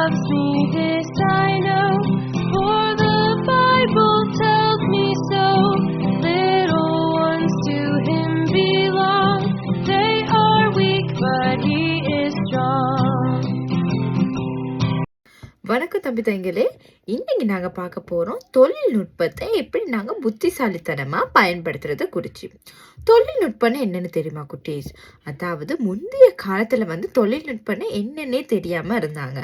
loves me, this I know, for the Bible tells me so. Little ones to him belong, they are weak but he is strong. வணக்கம் தம்பி தங்கிலே. இன்னைக்கு நாங்க பார்க்க போறோம் தொழில்நுட்பத்தை எப்படி நாங்க புத்திசாலித்தனமா பயன்படுத்துறத குறிச்சு. தொழில்நுட்பம்னா என்னன்னு தெரியுமா குட்டீஸ்? அதாவது முந்தைய காலத்துல தொழில்நுட்பம்னா என்னன்னே தெரியாம இருந்தாங்க.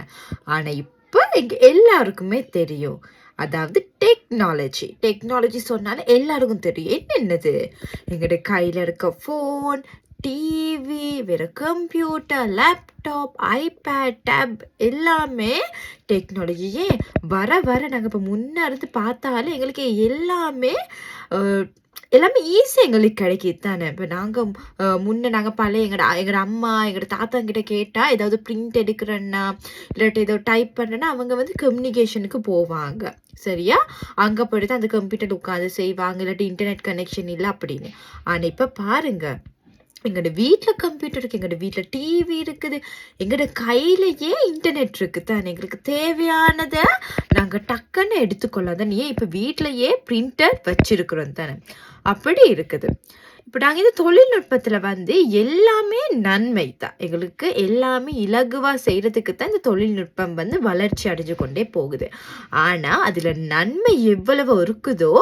ஆனா இப்ப எங்க எல்லாருக்குமே தெரியும். அதாவது டெக்னாலஜி சொன்னாலும் எல்லாருக்கும் தெரியும். என்னது? எங்களுடைய கையில இருக்க ஃபோன், டிவி, வேற கம்ப்யூட்டர், லேப்டாப், ஐபேட், டேப் எல்லாமே டெக்னாலஜியே வர வர நாங்கள் இப்போ முன்னே இருந்து பார்த்தாலே எங்களுக்கு எல்லாமே ஈஸியாக எங்களுக்கு கிடைக்கிது தானே. இப்போ நாங்கள் முன்னே நாங்கள் பழைய எங்களோட அம்மா எங்களோட தாத்தாங்கிட்ட கேட்டால் ஏதாவது பிரிண்ட் எடுக்கிறேன்னா இல்லாட்டி ஏதோ டைப் பண்ணுறேன்னா அவங்க கம்யூனிகேஷனுக்கு போவாங்க. சரியா? அங்கே போய்ட்டு தான் அந்த கம்ப்யூட்டர் உட்காந்து செய்வாங்க. இல்லாட்டி இன்டர்நெட் கனெக்ஷன் இல்லை அப்படின்னு. ஆனால் இப்போ பாருங்கள், எங்களோட வீட்டில் கம்ப்யூட்டர் இருக்குது, எங்களோட வீட்டில் டிவி இருக்குது, எங்களோட கையிலேயே இன்டர்நெட் இருக்குது தானே. எங்களுக்கு தேவையானதை நாங்கள் டக்குன்னு எடுத்துக்கொள்ளலாம் தானே. ஏன் இப்போ வீட்டிலையே பிரிண்டர் வச்சிருக்கிறோம் தானே. அப்படி இருக்குது. இப்போ நாங்கள் இந்த தொழில்நுட்பத்தில் எல்லாமே நன்மை தான். எங்களுக்கு எல்லாமே இலகுவாக செய்கிறதுக்கு தான் இந்த தொழில்நுட்பம் வளர்ச்சி அடைஞ்சு கொண்டே போகுது. ஆனால் அதில் நன்மை எவ்வளவு இருக்குதோ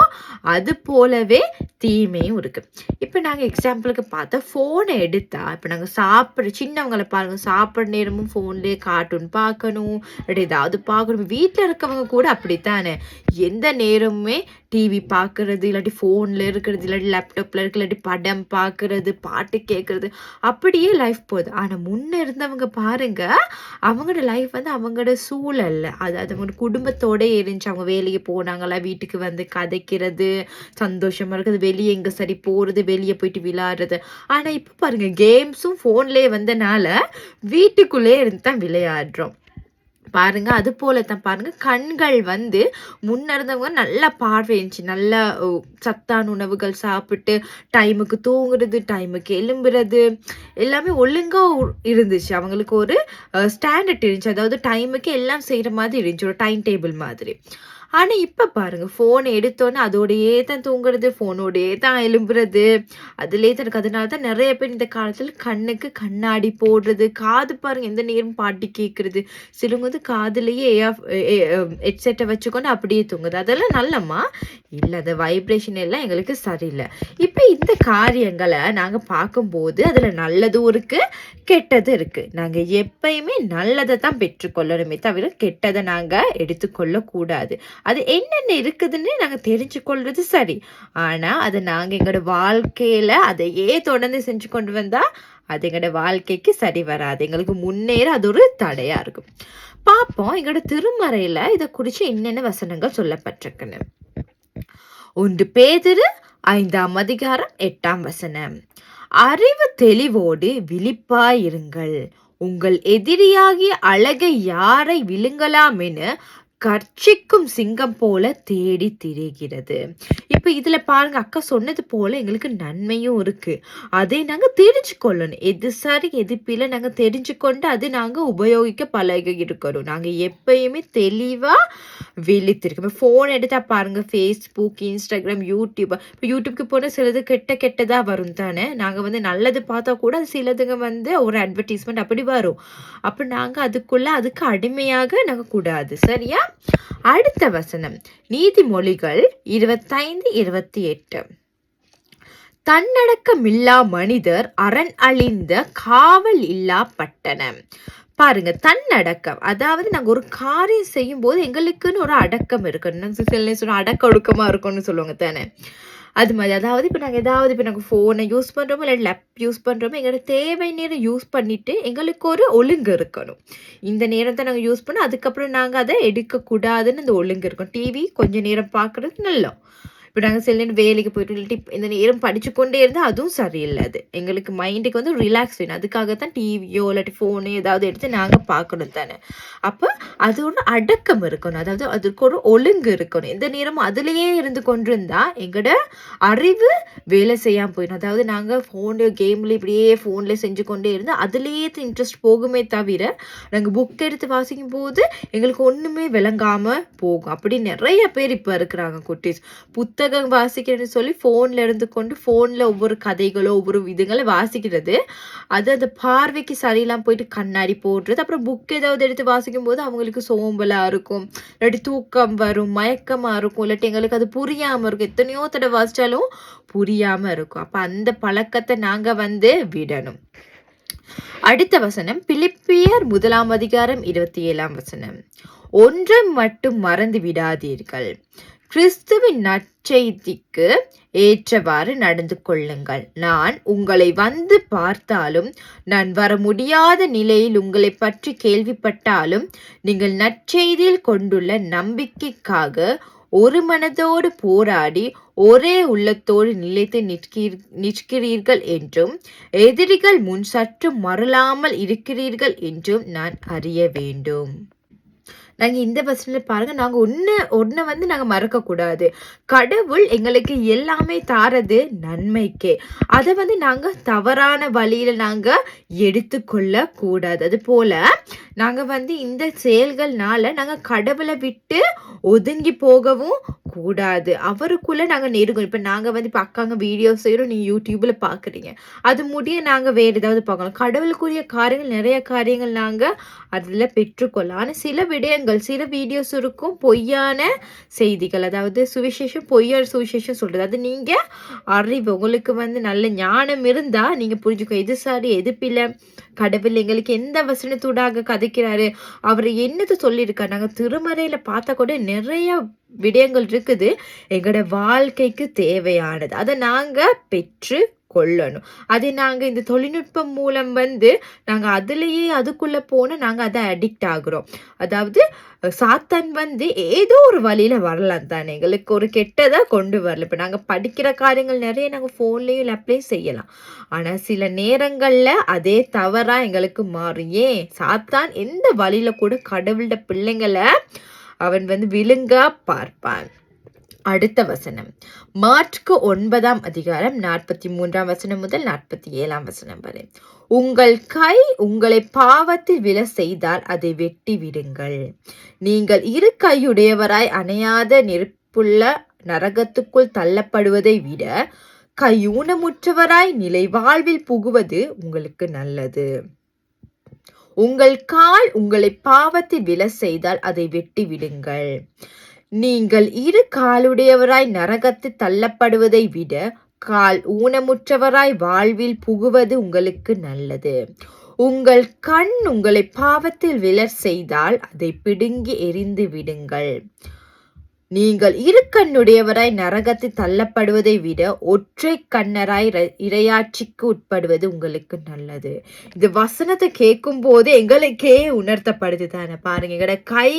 அது போலவே தீமையும் இருக்குது. இப்போ நாங்கள் எக்ஸாம்பிளுக்கு பார்த்தா ஃபோனை எடுத்தால் இப்போ நாங்கள் சின்னவங்களை பாருங்கள், சாப்பிட்ற நேரமும் ஃபோன்லேயே கார்ட்டூன் பார்க்கணும், ஏதாவது பார்க்கணும். வீட்டில் இருக்கவங்க கூட அப்படித்தானே. எந்த நேரமுமே டிவி பார்க்கறது, இல்லாட்டி ஃபோனில் இருக்கிறது, இல்லாட்டி லேப்டாப்பில் இருக்கிற, இல்லாட்டி படம் பார்க்கறது, பாட்டு கேட்குறது, அப்படியே லைஃப் போகுது. ஆனால் முன்னே இருந்தவங்க பாருங்க, அவங்களோட லைஃப் அவங்களோட சூழல்ல அது அவங்களோட குடும்பத்தோடே இருந்துச்சு. அவங்க வேலைக்கு போனாங்களா, வீட்டுக்கு கதைக்கிறது, சந்தோஷமாக இருக்கிறது, வெளியே எங்கே சரி போகிறது, வெளியே போயிட்டு விளையாடுறது. ஆனால் இப்போ பாருங்க, கேம்ஸும் ஃபோன்லேயே வந்தனால வீட்டுக்குள்ளே இருந்து தான் விளையாடுறோம். பாருங்க, அது போல தான் பாருங்க, கண்கள் முன்ன இருந்தவங்க நல்லா பார்வை இருந்துச்சு, நல்லா சத்தான உணவுகள் சாப்பிட்டு டைமுக்கு தூங்குறது, டைமுக்கு எழும்புறது எல்லாமே ஒழுங்கா இருந்துச்சு. அவங்களுக்கு ஒரு ஸ்டாண்டர்ட் இருந்துச்சு. அதாவது டைமுக்கு எல்லாம் செய்யற மாதிரி இருந்துச்சு, ஒரு டைம் டேபிள் மாதிரி. ஆனால் இப்போ பாருங்கள், ஃபோன் எடுத்தோன்னே அதோடையே தான் தூங்குறது, ஃபோனோடையே தான் எழும்புறது, அதுலேயே தான் இருக்குது. அதனால தான் நிறைய பேர் இந்த காலத்தில் கண்ணுக்கு கண்ணாடி போடுறது, காது பாருங்கள் எந்த நேரம் பாட்டு கேட்குறது, சிலவங்க காதுலேயே ஹெட்செட்டை வச்சுக்கொண்டு அப்படியே தூங்குது. அதெல்லாம் நல்லம்மா இல்லை, அந்த வைப்ரேஷன் எல்லாம் எங்களுக்கு சரியில்லை. இப்போ இந்த காரியங்களை நாங்கள் பார்க்கும்போது அதில் நல்லதும் இருக்குது, கெட்டதும் இருக்குது. நாங்கள் எப்பயுமே நல்லதை தான் பெற்றுக்கொள்ளணுமே தவிர கெட்டதை நாங்கள் எடுத்துக்கொள்ளக்கூடாது. அது என்னென்ன இருக்குதுன்னு நாங்கள் தெரிஞ்சு கொள்வது சரி. ஆனால் அதை நாங்கள் எங்களோட வாழ்க்கையில் அதையே தொடர்ந்து செஞ்சு கொண்டு வந்தால் அது எங்களோட வாழ்க்கைக்கு சரி வராது. எங்களுக்கு முன்னேற அது ஒரு தடையாக இருக்கும். பார்ப்போம் எங்களோட திருமறையில் இதை குறித்து என்னென்ன வசனங்கள் சொல்லப்பட்டிருக்குன்னு. 1 பேதுரு 5:8. அறிவு தெளிவோடு விழிப்பாயிருங்கள். உங்கள் எதிரியாகிய அழகை யாரை விழுங்கலாம் என கர்ச்சிக்கும் சிங்கம் போல தேடி திரிகிறது. இப்போ இதில் பாருங்க, அக்கா சொன்னது போல எங்களுக்கு நன்மையும் இருக்கு. அதை நாங்கள் தெரிஞ்சுக்கொள்ளணும். எது சரி எது பிள்ளை நாங்கள் தெரிஞ்சுக்கொண்டு அது நாங்கள் உபயோகிக்க பழகி இருக்கணும். நாங்கள் எப்பயுமே தெளிவாக விழித்திருக்கோம். ஃபோன் எடுத்தால் பாருங்க, ஃபேஸ்புக், இன்ஸ்டாகிராம், யூடியூப். இப்போ யூடியூப்க்கு போனால் சிலது கெட்டதாக வரும் தானே. நாங்கள் நல்லது பார்த்தா கூட அது சிலதுங்க ஒரு அட்வர்டைஸ்மெண்ட் அப்படி வரும். அப்போ நாங்கள் அதுக்கு அடிமையாக நாங்கள் கூடாது. சரியா? அடுத்த வசனம் நீதிமொழிகள் 25:28. தன்னடக்கமில்லா மனிதர் அரண் அழிந்த காவல் இல்லா பட்டணம். பாருங்க, தன்னடக்கம் அதாவது நாங்கள் ஒரு காரியம் செய்யும் போது எங்களுக்குன்னு ஒரு அடக்கம் இருக்கணும். சில அடக்க ஒடுக்கமா இருக்கும்னு சொல்லுவாங்க தானே. அது மாதிரி அதாவது இப்போ நாங்கள் ஃபோனை யூஸ் பண்ணுறோமோ இல்லை லேப் யூஸ் பண்ணுறோமோ எங்களோட தேவை நேரம் யூஸ் பண்ணிவிட்டு எங்களுக்கு ஒரு ஒழுங்கு இருக்கணும். இந்த நேரம் தான் நாங்கள் யூஸ் பண்ணோம், அதுக்கப்புறம் நாங்கள் அதை எடுக்கக்கூடாதுன்னு அந்த ஒழுங்கு இருக்கும். டிவி கொஞ்சம் நேரம் பார்க்குறது நல்லா. இப்போ நாங்கள் சில நேரம் வேலைக்கு போயிட்டு இல்லாட்டி இந்த நேரம் படிச்சு கொண்டே இருந்தால் அதுவும் சரியில்லை. அது எங்களுக்கு மைண்டுக்கு வந்து ரிலாக்ஸ் வேணும். அதுக்காகத்தான் டிவியோ இல்லாட்டி ஃபோனோ ஏதாவது எடுத்து நாங்கள் பார்க்கணும் தானே. அப்போ அதோட அடக்கம் இருக்கணும், அதாவது அதுக்கு ஒரு ஒழுங்கு இருக்கணும். எந்த நேரமும் அதுலேயே இருந்து கொண்டிருந்தா எங்களோட அறிவு வேலை செய்யாமல் போயிடும். அதாவது நாங்கள் ஃபோனு கேமில் இப்படியே ஃபோனில் செஞ்சு கொண்டே இருந்தால் அதுலேயே இன்ட்ரெஸ்ட் போகுமே தவிர நாங்கள் புக் எடுத்து வாசிக்கும் போது எங்களுக்கு ஒன்றுமே விளங்காமல் போகும். அப்படி நிறைய பேர் இப்போ இருக்கிறாங்க குட்டீஸ். புத்தகம் வாசிக்கிறேன்னு சொல்லி ஃபோனில் இருந்து கொண்டு ஃபோனில் ஒவ்வொரு கதைகளோ ஒவ்வொரு இதுங்களை வாசிக்கிறது, அது அந்த பார்வைக்கு சரியில்லாமல் போயிட்டு கண்ணாடி போடுறது. அப்புறம் புக் ஏதாவது எடுத்து வாசிக்கும் போது அவங்களுக்கு சோம்பலாக இருக்கும், இல்லாட்டி தூக்கம் வரும், மயக்கமாக இருக்கும், இல்லாட்டி எங்களுக்கு அது புரியாமல் இருக்கும். எத்தனையோ தடவை வாசித்தாலும் புரியாமல் இருக்கும். அப்போ அந்த பழக்கத்தை நாங்கள் வந்து விடணும். அடுத்த வசனம் பிலிப்பியர் 1:27. ஒன்றை மட்டும் மறந்து விடாதீர்கள், கிறிஸ்துவின் நற்செய்திக்கு ஏற்றவாறு நடந்து கொள்ளுங்கள். நான் உங்களை வந்து பார்த்தாலும் நான் வர முடியாத நிலையில் உங்களை பற்றி கேள்விப்பட்டாலும் நீங்கள் நற்செய்தியில் கொண்டுள்ள நம்பிக்கைக்காக ஒரு மனதோடு போராடி ஒரே உள்ளத்தோடு நிலைத்து நிற்கிறீர்கள் என்றும் எதிரிகள் முன் சற்று மறலாமல் இருக்கிறீர்கள் என்றும் நான் அறிய வேண்டும். நாங்கள் இந்த வசனத்தில் பாருங்க, நாங்கள் ஒன்றை வந்து நாங்கள் மறக்கக்கூடாது. கடவுள் எங்களுக்கு எல்லாமே தாரது நன்மைக்கே. அதை வந்து நாங்கள் தவறான வழியில் நாங்கள் எடுத்துக்கொள்ள கூடாது. அது போல நாங்கள் வந்து இந்த செயல்கள்னால நாங்கள் கடவுளை விட்டு ஒதுங்கி போகவும் கூடாது. அவருக்குள்ளே நாங்கள் நெருங்கணும். இப்போ நாங்கள் வந்து இப்போ அக்காங்க வீடியோ செய்கிறோம், நீங்கள் யூடியூப்பில் பார்க்குறீங்க, அது முடிய நாங்கள் வேறு ஏதாவது பார்க்கணும். கடவுளுக்குரிய காரியங்கள் நிறைய காரியங்கள் நாங்கள் அதில் பெற்றுக்கொள்ளலாம். ஆனால் சில விடயங்கள் சில வீடியோஸ் இருக்கும் பொய்யான செய்திகள், அதாவது சுவிசேஷம் பொய்யான சுவிசேஷம் சொல்கிறது. அது நீங்கள் அறிவு உங்களுக்கு வந்து நல்ல ஞானம் இருந்தால் நீங்கள் புரிஞ்சுக்கோ எது சரி எது பிள்ளை, கடவுள் எங்களுக்கு எந்த வசனத்தூடாக கதைக்கிறாரு, அவர் என்னது சொல்லியிருக்காரு. நாங்கள் திருமறையில் பார்த்தா கூட நிறைய விடயங்கள் இருக்குது எங்களோட வாழ்க்கைக்கு தேவையானது. அதை நாங்கள் பெற்று கொள்ளணும். அதை நாங்கள் இந்த தொழில்நுட்பம் மூலம் வந்து நாங்கள் அதுலேயே அதுக்குள்ளே போனால் நாங்கள் அதை அடிக்ட் ஆகுறோம். அதாவது சாத்தான் வந்து ஏதோ ஒரு வழியில் வரலாம் தானே, எங்களுக்கு ஒரு கெட்டதாக கொண்டு வரல. இப்போ நாங்கள் படிக்கிற காரியங்கள் நிறைய நாங்கள் ஃபோன்லேயும் அப்ளை செய்யலாம், ஆனால் சில நேரங்களில் அதே தவறாக எங்களுக்கு மாறும். ஏன் சாத்தான் எந்த வழியில் கூட கடவுளோட பிள்ளைங்களை அவன் வந்து விழுங்கா பார்ப்பான். அடுத்த வசனம் மார்க்கு 9:43 முதல் 47 வரை. உங்கள் கை உங்களை பாவத்தில் விழ செய்தால் அதை வெட்டி விடுங்கள். நீங்கள் இரு கையுடையவராய் அணையாத நெருப்புள்ள நரகத்துக்குள் தள்ளப்படுவதை விட கையூனமுற்றவராய் நிலை வாழ்வில் புகுவது உங்களுக்கு நல்லது. உங்கள் கால் உங்களை பாவத்தில் விழ செய்தால் அதை வெட்டி விடுங்கள். நீங்கள் இரு காலுடையவராய் நரகத்தில் தள்ளப்படுவதை விட கால் ஊனமுற்றவராய் வாழ்வில் புகுவது உங்களுக்கு நல்லது. உங்கள் கண் உங்களை பாவத்தில் விழ செய்தால் அதை பிடுங்கி எறிந்து விடுங்கள். நீங்கள் இரு கண்ணுடையவராய் நரகத்தில் தள்ளப்படுவதை விட ஒற்றை கண்ணராய் இரையாட்சிக்கு உட்படுவது உங்களுக்கு நல்லது. இந்த வசனத்தை கேட்கும் போது எங்களுக்கே உணர்த்தப்படுது தானே. பாருங்க, எங்களோட கை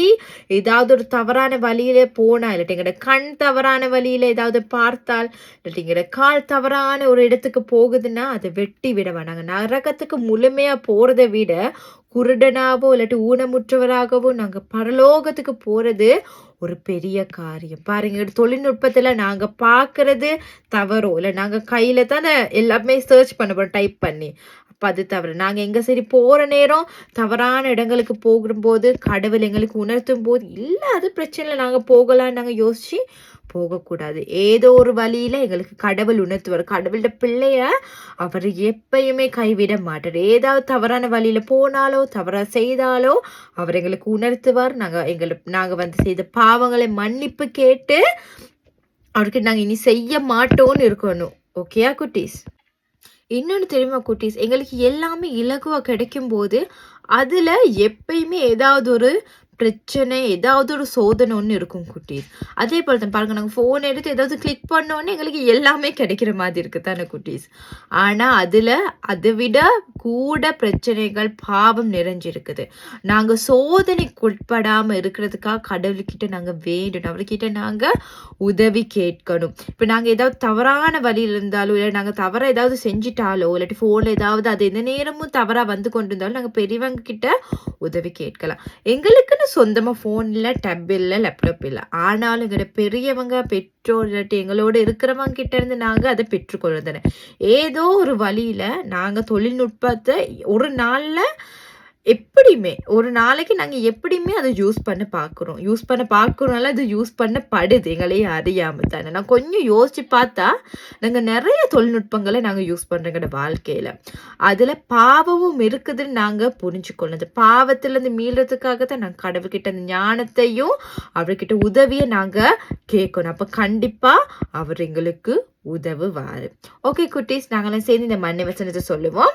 ஏதாவது ஒரு தவறான வழியில போனா, இல்லாட்டி எங்களோட கண் தவறான வழியில ஏதாவது பார்த்தால், இல்லாட்டி எங்களோட கால் தவறான ஒரு இடத்துக்கு போகுதுன்னா அதை வெட்டி விட வேணாங்க. நரகத்துக்கு முழுமையா போறதை விட குருடனாவோ இல்லாட்டி ஊனமுற்றவராகவோ நாங்கள் பரலோகத்துக்கு போறது ஒரு பெரிய காரியம். பாருங்க, தொழில்நுட்பத்துல நாங்க பாக்குறது தவறோ இல்லை, நாங்க கையில தானே எல்லாமே சர்ச் பண்ண போறோம் டைப் பண்ணி. அப்ப அது தவறு. நாங்க எங்க சரி போற நேரம் தவறான இடங்களுக்கு போகும்போது கடவுள் எங்களுக்கு உணர்த்தும் போது இல்லை அது பிரச்சனை, நாங்க போகலாம் நாங்க யோசிச்சு போகக்கூடாது. ஏதோ ஒரு வழியில எங்களுக்கு கடவுள் உணர்த்துவார். கடவுளோட பிள்ளைய அவர் எப்பயுமே கைவிட மாட்டார். ஏதாவது தவறான வழியில போனாலோ தவறா செய்தாலோ அவர் எங்களுக்கு உணர்த்துவார். நாங்க வந்து செய்த பாவங்களை மன்னிப்பு கேட்டு அவருக்கு நாங்க இனி செய்ய மாட்டோம்னு இருக்கணும். ஓகேயா குட்டீஸ்? இன்னொன்று தெரியுமா குட்டீஸ், எங்களுக்கு எல்லாமே இலகுவா கிடைக்கும் போது அதுல எப்பயுமே ஏதாவது ஒரு பிரச்சனை, ஏதாவது ஒரு சோதனை ஒண்ணு இருக்கும் குட்டீஸ். அதே போல தான் பாருங்க, நாங்க ஃபோன் எடுத்து ஏதாவது கிளிக் பண்ணோனே எங்களுக்கு எல்லாமே கிடைக்கிற மாதிரி இருக்கு தானே குட்டீஸ். ஆனா அதை விட கூட பிரச்சனைகள், பாவம் நிறைஞ்சிருக்குது. நாங்க சோதனைக்கு உட்படாம இருக்கிறதுக்காக கடவுள்கிட்ட நாங்க வேண்டணும். அவர்கிட்ட நாங்க உதவி கேட்கணும். இப்ப நாங்க ஏதாவது தவறான வழியில இருந்தாலோ, இல்ல நாங்க தவறா ஏதாவது செஞ்சுட்டாலோ, இல்லாட்டி ஃபோன்ல ஏதாவது அது எந்த நேரமும் தவறா வந்து கொண்டு இருந்தாலும் நாங்க பெரியவங்க கிட்ட உதவி கேட்கலாம். எங்களுக்குன்னு சொந்தமா ஃபோன் இல்ல, டேப் இல்ல, லேப்டாப் இல்ல. ஆனாலும் எங்களோட பெரியவங்க, பெற்றோர் இல்லாட்டி எங்களோட இருக்கிறவங்க கிட்ட இருந்து நாங்க அதை பெற்றுக்கொள்றதானே. ஏதோ ஒரு வழியில நாங்க தொழில்நுட்பத்தை ஒரு நாள்ல எப்படியுமே ஒரு நாளைக்கு நாங்க எப்படியுமே அதை யூஸ் பண்ண பார்க்குறோம்னால அது யூஸ் பண்ணப்படுது எங்களையே அறியாம தானே. நான் கொஞ்சம் யோசிச்சு பார்த்தா நாங்க நிறைய தொழில்நுட்பங்களை நாங்க யூஸ் பண்றோங்க வாழ்க்கையில. அதுல பாவமும் இருக்குதுன்னு நாங்க புரிஞ்சுக்கொள்ளணும். அந்த பாவத்துல இருந்து மீள்றதுக்காக தான் நாங்க கடவுள்கிட்ட அந்த ஞானத்தையும் அவர்கிட்ட உதவியை நாங்க கேட்கணும். அப்ப கண்டிப்பா அவர் எங்களுக்கு உதவுவாரு. ஓகே குட்டீஸ், நாங்களாம் சேர்ந்து இந்த மண்ணை வசனத்தை சொல்லுவோம்.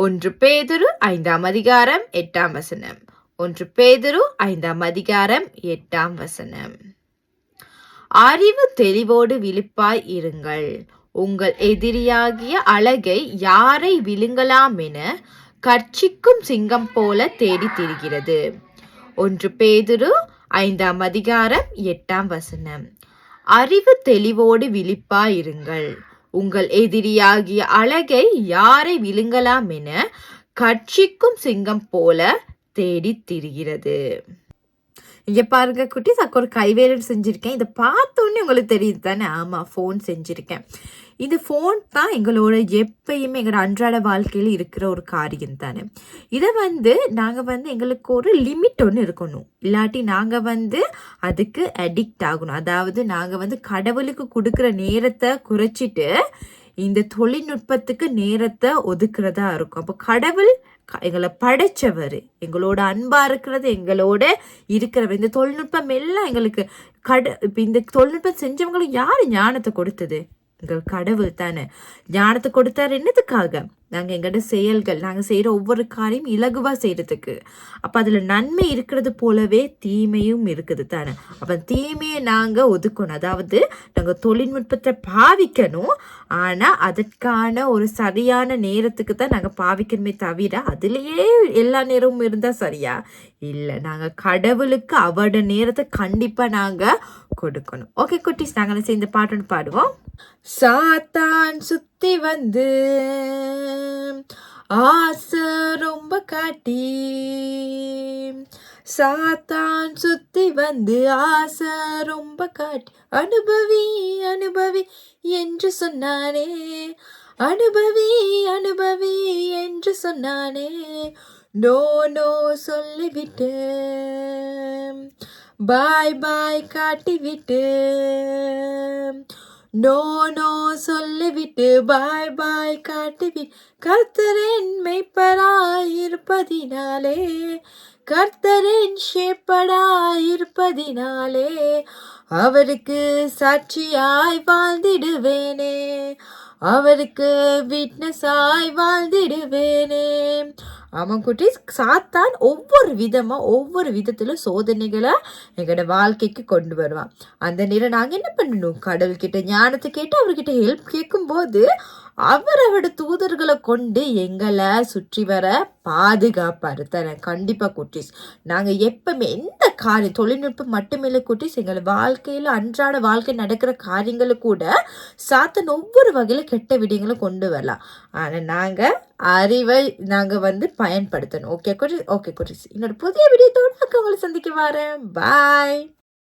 1 பேதுரு 5ஆம் அதிகாரம் 8ஆம் வசனம். 1 பேதுரு 5ஆம் அதிகாரம் 8ஆம் வசனம். அறிவு தெளிவோடு விழிப்பாய் இருங்கள். உங்கள் எதிரியாகிய அழகை யாரை விழுங்கலாம் என கர்ச்சிக்கும் சிங்கம் போல தேடி திரிகிறது. 1 பேதுரு 5ஆம் அதிகாரம் 8ஆம் வசனம். அறிவு தெளிவோடு விழிப்பாய் இருங்கள். உங்கள் எதிரியாகிய அழகை யாரை விழுங்கலாம் என கர்ச்சிக்கும் சிங்கம் போல தேடி திரிகிறது. இங்க பாருங்க குட்டீஸ், ஒரு கைவேலை செஞ்சிருக்கேன். இதை பார்த்தோன்னே உங்களுக்கு தெரியுது தானே? ஆமா, ஃபோன் செஞ்சிருக்கேன். இந்த ஃபோன் தான் எங்களோட எப்பயுமே எங்களோட அன்றாட வாழ்க்கையில் இருக்கிற ஒரு காரியம் தானே. இதை நாங்கள் எங்களுக்கு ஒரு லிமிட் ஒன்று இருக்கணும். இல்லாட்டி நாங்கள் அதுக்கு அடிக்ட் ஆகணும். அதாவது நாங்கள் கடவுளுக்கு கொடுக்குற நேரத்தை குறைச்சிட்டு இந்த தொழில்நுட்பத்துக்கு நேரத்தை ஒதுக்குறதா இருக்கும். அப்போ கடவுள் எங்களை படைச்சவர், எங்களோட அன்பா இருக்கிறது, எங்களோட இருக்கிறவர். இந்த தொழில்நுட்பம் எல்லாம் எங்களுக்கு இப்போ இந்த தொழில்நுட்பம் செஞ்சவங்களுக்கு யாரு ஞானத்தை கொடுத்தது? எங்கள் கடவுள் தானே. ஞானத்தை கொடுத்தாரு என்னதுக்காக? நாங்கள் எங்களோட செயல்கள், நாங்கள் செய்கிற ஒவ்வொரு காரியம் இலகுவாக செய்கிறதுக்கு. அப்போ அதில் நன்மை இருக்கிறது போலவே தீமையும் இருக்குது தானே. அப்போ தீமையை நாங்கள் ஒதுக்கணும். அதாவது நாங்கள் தொழில்நுட்பத்தை பாவிக்கணும், ஆனால் அதற்கான ஒரு சரியான நேரத்துக்கு தான் நாங்கள் பாவிக்கணுமே தவிர அதுலேயே எல்லா நேரமும் இருந்தால் சரியா? இல்லை, நாங்கள் கடவுளுக்கு அவரோட நேரத்தை கண்டிப்பாக நாங்கள் கொடுக்கணும். ஓகே குட்டீஸ், நாங்கள் சேர்ந்து பாட்டுன்னு பாடுவோம். சாத்தான் சுத்தி ஆசை ரொம்ப காட்டி, சாத்தான் சுத்தி ஆசை ரொம்ப காட்டி, அனுபவி அனுபவி என்று சொன்னானே, அனுபவி அனுபவி என்று சொன்னானே, நோ நோ சொல்லிவிட்டு பாய் பாய் காட்டிவிட்டு, நோ நோ சொல்லிவிட்டு பாய் பாய் காட்டிவிட்டு, கர்த்தரின் மெய்ப்பராயிருப்பதினாலே, கர்த்தரின் ஷேப்படாயிருப்பதினாலே, அவருக்கு சாட்சியாய் வாழ்ந்திடுவேனே, அவருக்கு விட்னஸாய் வாழ்ந்திடுவேனே. ஆமாம் குட்டீஸ், சாத்தான் ஒவ்வொரு விதத்தில் சோதனைகளை எங்களோட வாழ்க்கைக்கு கொண்டு வருவான். அந்த நேரம் நாங்கள் என்ன பண்ணணும்? கடவுள்கிட்ட ஞானத்தை கேட்டு அவர்கிட்ட ஹெல்ப் கேட்கும்போது அவரோட தூதர்களை கொண்டு எங்களை சுற்றி வர பாதுகாப்பாரு தானே. கண்டிப்பாக குட்டீஸ், நாங்கள் எப்பவுமே எந்த காரியம், தொழில்நுட்பம் மட்டுமில்லை குட்டீஸ், எங்களை வாழ்க்கையில் அன்றாட வாழ்க்கை நடக்கிற காரியங்களை கூட சாத்தன் ஒவ்வொரு வகையில் கெட்ட விடயங்களை கொண்டு வரலாம். ஆனால் நாங்கள் அறிவை நாங்கள் பயன்படுத்தணும். ஓகே குட்டீஸ், இன்னொரு புதிய விடயத்தோடு உங்களை சந்திக்க வரேன். பாய்.